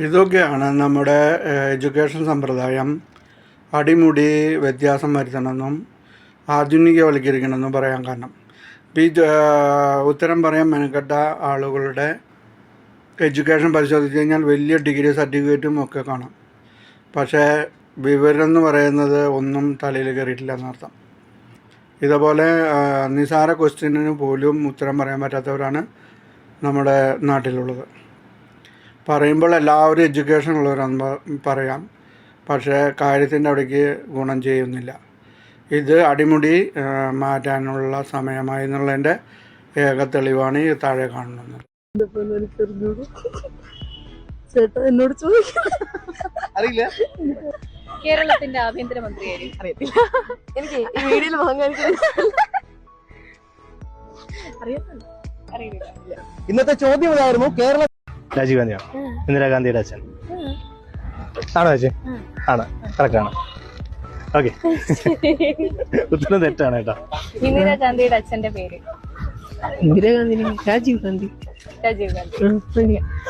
ഇതൊക്കെയാണ് നമ്മുടെ എഡ്യൂക്കേഷൻ സമ്പ്രദായം അടിമുടി വ്യത്യാസം വരുത്തണമെന്നും ആധുനികവൽക്കരിക്കണമെന്നും പറയാൻ കാരണം. ഉത്തരം പറയാൻ മെനക്കെട്ട ആളുകളുടെ എഡ്യൂക്കേഷൻ പരിശോധിച്ച് കഴിഞ്ഞാൽ വലിയ ഡിഗ്രി സർട്ടിഫിക്കറ്റും ഒക്കെ കാണാം. പക്ഷേ വിവരം എന്ന് പറയുന്നത് ഒന്നും തലയിൽ കയറിയിട്ടില്ല എന്നർത്ഥം. ഇതുപോലെ നിസാര ക്വസ്റ്റ്യനിന് പോലും ഉത്തരം പറയാൻ പറ്റാത്തവരാണ് നമ്മുടെ നാട്ടിലുള്ളത്. പറയുമ്പോൾ എല്ലാവരും എഡ്യൂക്കേഷൻ ഉള്ളവരാണെന്ന് പറയാം, പക്ഷേ കാര്യത്തിൻ്റെ അവിടേക്ക് ഗുണം ചെയ്യുന്നില്ല. ഇത് അടിമുടി മാറ്റാനുള്ള സമയമായി എന്നുള്ളതിൻ്റെ ഏക തെളിവാണ് ഈ താഴെ കാണുന്നത്. ചേട്ടാ എന്നോട് അറിയില്ല. കേരളത്തിന്റെ ആഭ്യന്തരമന്ത്രി അറിയത്തില്ല. എനിക്ക് ഈ വീഡിയോയിൽ വാങ്ങാൻ അറിയില്ല. ഇന്നത്തെ ചോദ്യം ഇതായിരുന്നു. രാജീവ് ഗാന്ധിയാണ് ഇന്ദിരാഗാന്ധിയുടെ അച്ഛൻ ആണോ ചേച്ചി? ആണ്, കറക്റ്റാണ്. ഓക്കെ, ഉത്തരം തെറ്റാണ് കേട്ടോ. ഇന്ദിരാഗാന്ധിയുടെ അച്ഛന്റെ പേര് ഇന്ദിരാഗാന്ധി രാജീവ് ഗാന്ധി. രാജീവ് ഗാന്ധി.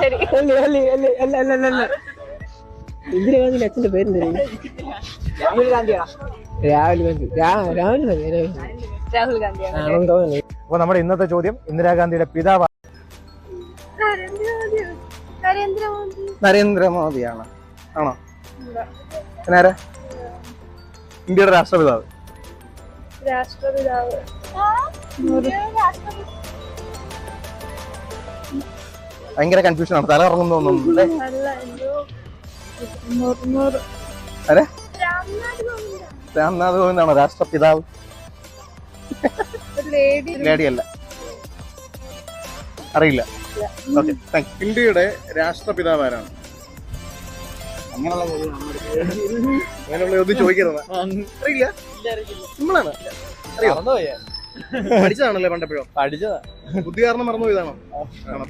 ശരി. ഇന്ദിരാഗാന്ധിയുടെ അച്ഛന്റെ പേര് രാഹുൽ ഗാന്ധിയാണ്. രാഹുൽ ഗാന്ധിയാണ്. അപ്പൊ നമ്മുടെ ഇന്നത്തെ ചോദ്യം ഇന്ദിരാഗാന്ധിയുടെ പിതാവ് നരേന്ദ്രമോദിയാണ്. ആണോ? നേരെ ഇന്ത്യയുടെ രാഷ്ട്രപിതാവ്. ഭയങ്കര കൺഫ്യൂഷൻ ആണ്, തല ഇറങ്ങുന്നൊന്നും. രാംനാഥ് കോവിന്ദാണോ രാഷ്ട്രപിതാവ്? ലേഡിയല്ല, അറിയില്ല. Okay, thank you. ഇന്ത്യയുടെ രാഷ്ട്രപിതാവ് ആരാണ്? അങ്ങനെയുള്ള ചോദ്യം ചോദിക്കരുത്. അറിയില്ല, സിമ്പിളാണ്. അറിയോ? പഠിച്ചതാണല്ലേ പണ്ടെപ്പോഴോ? പഠിച്ചതാ. ബുദ്ധി കാരണം മറന്നു പോയതാണോ?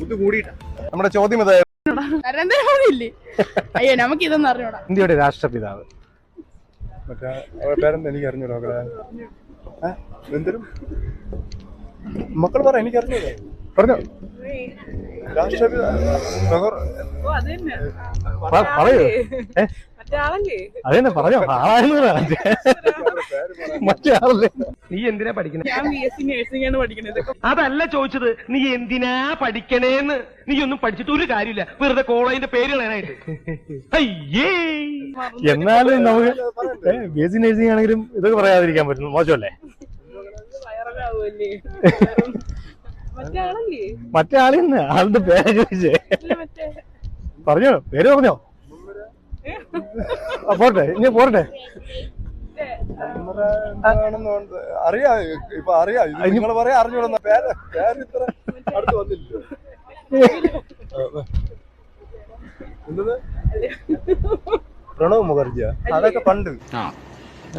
ബുദ്ധി കൂടിയിട്ടാ. നമ്മുടെ ചോദ്യം ഇത് നരേന്ദ്രമോദി ഇല്ലേ? അയ്യോ, നമുക്ക് ഇതൊന്നും അറിഞ്ഞൂടാ. ഇന്ത്യയുടെ രാഷ്ട്രപിതാവ് പേരെന്താ? എനിക്ക് അറിഞ്ഞൂടാ. എന്തിനും മക്കൾ പറ, എനിക്ക് അറിഞ്ഞൂടാ. പറഞ്ഞോ. പറയൂ. അതെന്നെ പറഞ്ഞോ. മറ്റേ ആളല്ലേ? നീ എന്തിനാ പഠിക്കണേ? അതല്ല ചോദിച്ചത്, നീ എന്തിനാ പഠിക്കണേന്ന്. നീ ഒന്നും പഠിച്ചിട്ട് ഒരു കാര്യമില്ല, വെറുതെ കോളേജിന്റെ പേര് കളയാനായിട്ട്. അയ്യേ, എന്നാലും നമുക്ക് BSc നഴ്സിംഗ് ആണെങ്കിലും ഇതൊക്കെ പറയാതിരിക്കാൻ പറ്റുന്നു. മോശമല്ലേ? മറ്റേ ആളിന്ന് ആളുടെ പേര് ചോദിച്ചേ. പറഞ്ഞോ, പേര് പറഞ്ഞോ. പോട്ടെ, ഇനി പോരട്ടെ. അറിയാ, ഇപ്പൊ അറിയാ. നിങ്ങൾ പറയാ അറിഞ്ഞൂടാ. പേര് ഇത്ര അടുത്ത് വന്നില്ലല്ലോ. എന്തത്? പ്രണവ് മുഖർജിയാ? അതൊക്കെ പണ്ട്.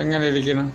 എങ്ങനെ ഇരിക്കണം?